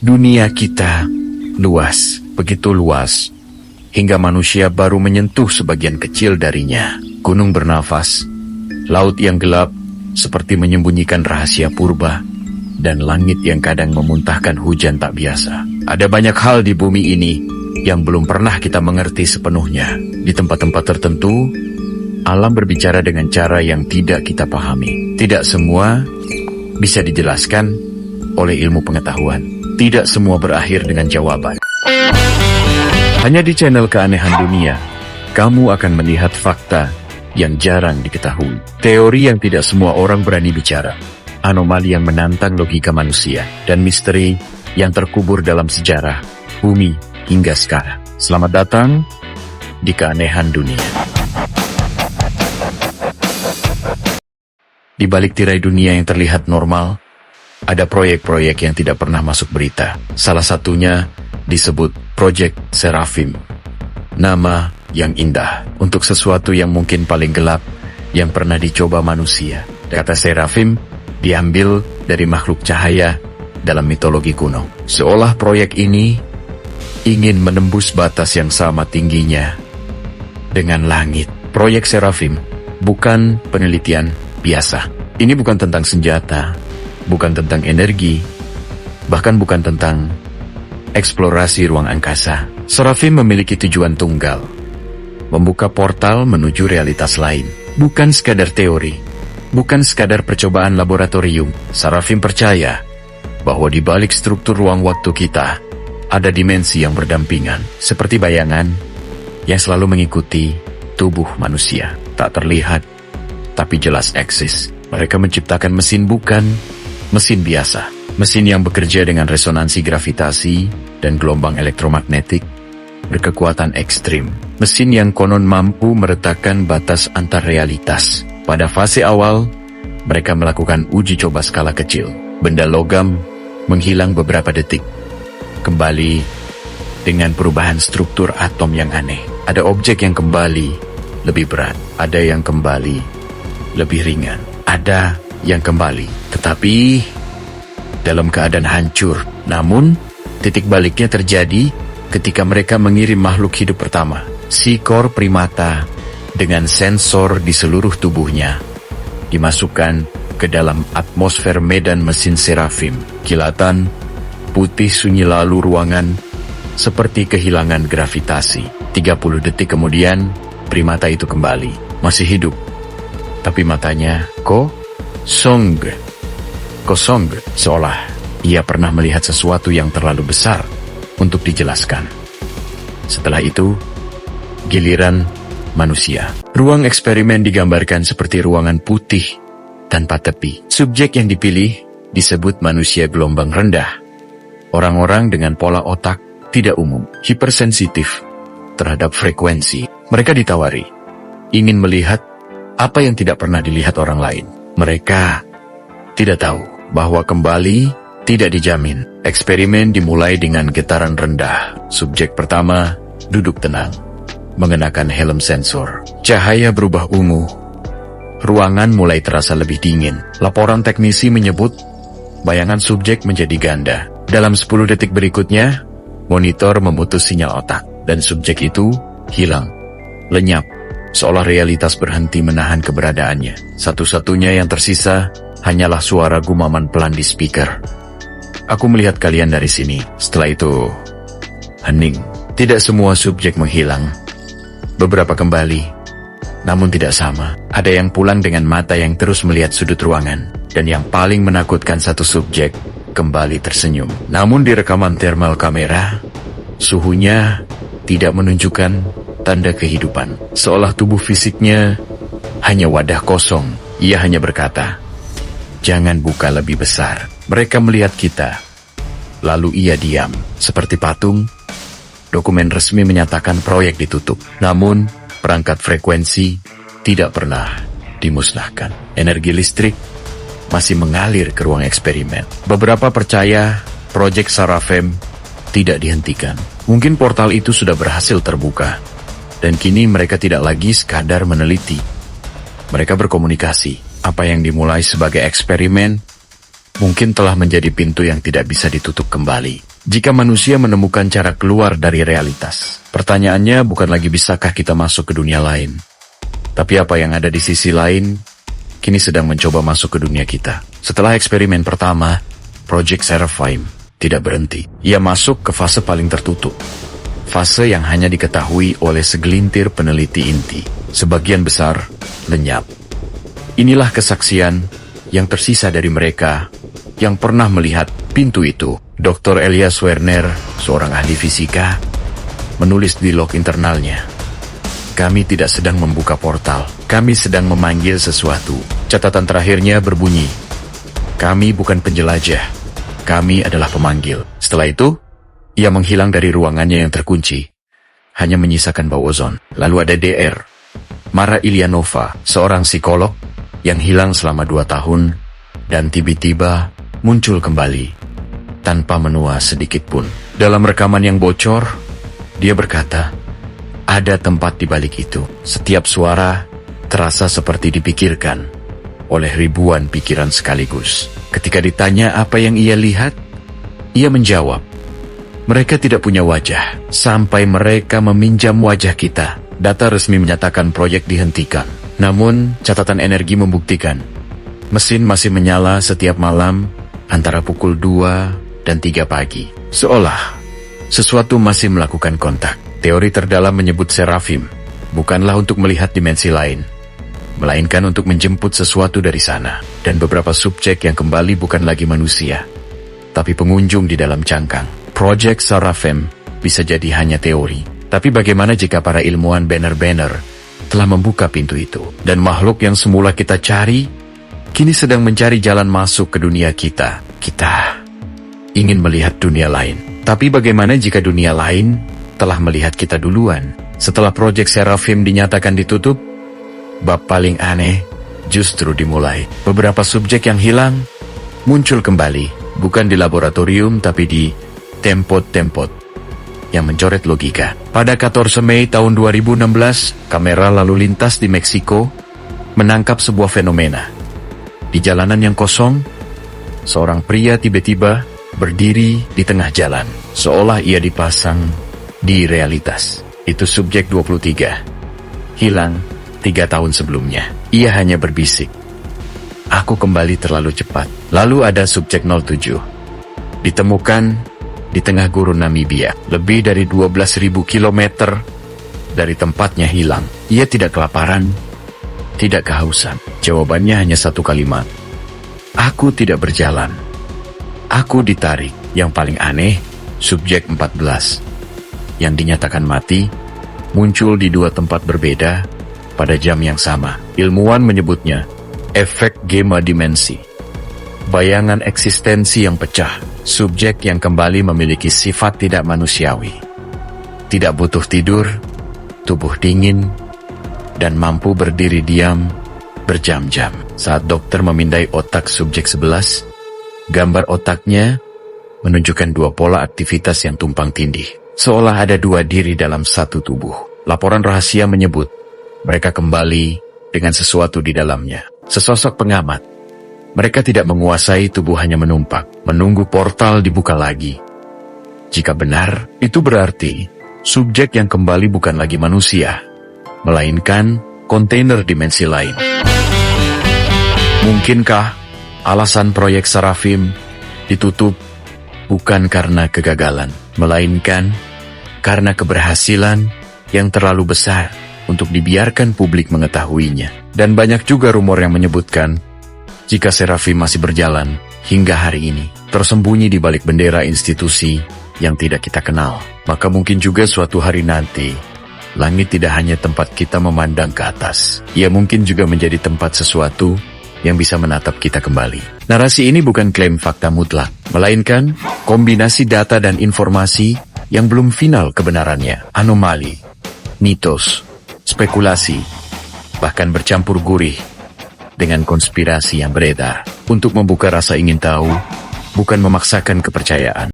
Dunia kita luas, begitu luas, hingga manusia baru menyentuh sebagian kecil darinya. Gunung bernafas, laut yang gelap seperti menyembunyikan rahasia purba, dan langit yang kadang memuntahkan hujan tak biasa. Ada banyak hal di bumi ini yang belum pernah kita mengerti sepenuhnya. Di tempat-tempat tertentu, alam berbicara dengan cara yang tidak kita pahami. Tidak semua bisa dijelaskan oleh ilmu pengetahuan. Tidak semua berakhir dengan jawaban. Hanya di channel Keanehan Dunia, kamu akan melihat fakta yang jarang diketahui. Teori yang tidak semua orang berani bicara. Anomali yang menantang logika manusia. Dan misteri yang terkubur dalam sejarah bumi hingga sekarang. Selamat datang di Keanehan Dunia. Di balik tirai dunia yang terlihat normal, ada proyek-proyek yang tidak pernah masuk berita. Salah satunya disebut Project Seraphim. Nama yang indah untuk sesuatu yang mungkin paling gelap yang pernah dicoba manusia. Kata Seraphim diambil dari makhluk cahaya dalam mitologi kuno. Seolah proyek ini ingin menembus batas yang sama tingginya dengan langit. Proyek Seraphim bukan penelitian biasa. Ini bukan tentang senjata, bukan tentang energi, bahkan bukan tentang eksplorasi ruang angkasa. Seraphim memiliki tujuan tunggal, membuka portal menuju realitas lain. Bukan sekadar teori, bukan sekadar percobaan laboratorium. Seraphim percaya bahwa di balik struktur ruang waktu kita, ada dimensi yang berdampingan, seperti bayangan yang selalu mengikuti tubuh manusia. Tak terlihat, tapi jelas eksis. Mereka menciptakan mesin bukan mesin biasa. Mesin yang bekerja dengan resonansi gravitasi dan gelombang elektromagnetik berkekuatan ekstrim. Mesin yang konon mampu meretakkan batas antar realitas. Pada fase awal, mereka melakukan uji coba skala kecil. Benda logam menghilang beberapa detik. Kembali dengan perubahan struktur atom yang aneh. Ada objek yang kembali lebih berat. Ada yang kembali lebih ringan. Ada yang kembali, tetapi dalam keadaan hancur. Namun, titik baliknya terjadi ketika mereka mengirim makhluk hidup pertama, Seekor primata dengan sensor di seluruh tubuhnya, dimasukkan ke dalam atmosfer medan mesin Seraphim. Kilatan putih sunyi lalu ruangan seperti kehilangan gravitasi. 30 detik kemudian, primata itu kembali, masih hidup. Tapi matanya kosong, seolah ia pernah melihat sesuatu yang terlalu besar untuk dijelaskan. Setelah itu, giliran manusia. Ruang eksperimen digambarkan seperti ruangan putih tanpa tepi. Subjek yang dipilih disebut manusia gelombang rendah. Orang-orang dengan pola otak tidak umum, hipersensitif terhadap frekuensi. Mereka ditawari, ingin melihat apa yang tidak pernah dilihat orang lain. Mereka tidak tahu bahwa kembali tidak dijamin. Eksperimen dimulai dengan getaran rendah. Subjek pertama duduk tenang, mengenakan helm sensor. Cahaya berubah ungu. Ruangan mulai terasa lebih dingin. Laporan teknisi menyebut bayangan subjek menjadi ganda. Dalam 10 detik berikutnya, monitor memutus sinyal otak, dan subjek itu hilang, lenyap. Seolah realitas berhenti menahan keberadaannya. Satu-satunya yang tersisa hanyalah suara gumaman pelan di speaker. Aku melihat kalian dari sini. Setelah itu, hening. Tidak semua subjek menghilang. Beberapa kembali, namun tidak sama. Ada yang pulang dengan mata yang terus melihat sudut ruangan. Dan yang paling menakutkan, satu subjek kembali tersenyum. Namun di rekaman thermal kamera, suhunya tidak menunjukkan tanda kehidupan. Seolah tubuh fisiknya hanya wadah kosong. Ia hanya berkata, "Jangan buka lebih besar." Mereka melihat kita. Lalu ia diam. Seperti patung, dokumen resmi menyatakan proyek ditutup. Namun, perangkat frekuensi tidak pernah dimusnahkan. Energi listrik masih mengalir ke ruang eksperimen. Beberapa percaya proyek Seraphim tidak dihentikan. Mungkin portal itu sudah berhasil terbuka. Dan kini mereka tidak lagi sekadar meneliti. Mereka berkomunikasi. Apa yang dimulai sebagai eksperimen mungkin telah menjadi pintu yang tidak bisa ditutup kembali. Jika manusia menemukan cara keluar dari realitas, pertanyaannya bukan lagi bisakah kita masuk ke dunia lain, tapi apa yang ada di sisi lain kini sedang mencoba masuk ke dunia kita. Setelah eksperimen pertama, Project Seraphim tidak berhenti. Ia masuk ke fase paling tertutup. Fase yang hanya diketahui oleh segelintir peneliti inti. Sebagian besar lenyap. Inilah kesaksian yang tersisa dari mereka yang pernah melihat pintu itu. Dr. Elias Werner, seorang ahli fisika, menulis di log internalnya. Kami tidak sedang membuka portal. Kami sedang memanggil sesuatu. Catatan terakhirnya berbunyi, kami bukan penjelajah. Kami adalah pemanggil. Setelah itu, ia menghilang dari ruangannya yang terkunci. Hanya menyisakan bau ozon. Lalu ada DR, Mara Ilianova, seorang psikolog yang hilang selama 2 tahun dan tiba-tiba muncul kembali tanpa menua sedikit pun. Dalam rekaman yang bocor, dia berkata, ada tempat di balik itu. Setiap suara terasa seperti dipikirkan oleh ribuan pikiran sekaligus. Ketika ditanya apa yang ia lihat, ia menjawab, mereka tidak punya wajah sampai mereka meminjam wajah kita. Data resmi menyatakan proyek dihentikan. Namun, catatan energi membuktikan mesin masih menyala setiap malam antara pukul 2 dan 3 pagi. Seolah sesuatu masih melakukan kontak. Teori terdalam menyebut Seraphim bukanlah untuk melihat dimensi lain, melainkan untuk menjemput sesuatu dari sana. Dan beberapa subjek yang kembali bukan lagi manusia, tapi pengunjung di dalam cangkang. Project Seraphim bisa jadi hanya teori. Tapi bagaimana jika para ilmuwan Banner telah membuka pintu itu? Dan makhluk yang semula kita cari, kini sedang mencari jalan masuk ke dunia kita. Kita ingin melihat dunia lain. Tapi bagaimana jika dunia lain telah melihat kita duluan? Setelah Project Seraphim dinyatakan ditutup, bab paling aneh justru dimulai. Beberapa subjek yang hilang muncul kembali, bukan di laboratorium tapi di tempat-tempat yang mencoret logika. Pada 14 Mei tahun 2016, kamera lalu lintas di Meksiko menangkap sebuah fenomena. Di jalanan yang kosong, seorang pria tiba-tiba berdiri di tengah jalan, seolah ia dipasang di realitas. Itu subjek 23. Hilang 3 tahun sebelumnya. Ia hanya berbisik, aku kembali terlalu cepat. Lalu ada subjek 07. Ditemukan di tengah gurun Namibia, lebih dari 12.000 kilometer dari tempatnya hilang. Ia tidak kelaparan, tidak kehausan. Jawabannya hanya satu kalimat, aku tidak berjalan. Aku ditarik. Yang paling aneh, subjek 14 yang dinyatakan mati muncul di 2 tempat berbeda pada jam yang sama. Ilmuwan menyebutnya efek gamma dimensi, bayangan eksistensi yang pecah. Subjek yang kembali memiliki sifat tidak manusiawi, tidak butuh tidur, tubuh dingin, dan mampu berdiri diam berjam-jam. Saat dokter memindai otak subjek 11, gambar otaknya menunjukkan 2 pola aktivitas yang tumpang tindih, seolah ada 2 diri dalam satu tubuh. Laporan rahasia menyebut mereka kembali dengan sesuatu di dalamnya. Sesosok pengamat, mereka tidak menguasai tubuh, hanya menumpak, menunggu portal dibuka lagi. Jika benar, itu berarti subjek yang kembali bukan lagi manusia, melainkan kontainer dimensi lain. Mungkinkah alasan proyek Seraphim ditutup bukan karena kegagalan, melainkan karena keberhasilan yang terlalu besar untuk dibiarkan publik mengetahuinya? Dan banyak juga rumor yang menyebutkan jika Seraphim masih berjalan hingga hari ini, tersembunyi di balik bendera institusi yang tidak kita kenal, maka mungkin juga suatu hari nanti, langit tidak hanya tempat kita memandang ke atas, ia mungkin juga menjadi tempat sesuatu yang bisa menatap kita kembali. Narasi ini bukan klaim fakta mutlak, melainkan kombinasi data dan informasi yang belum final kebenarannya. Anomali, mitos, spekulasi, bahkan bercampur gurih dengan konspirasi yang beredar. Untuk membuka rasa ingin tahu, bukan memaksakan kepercayaan.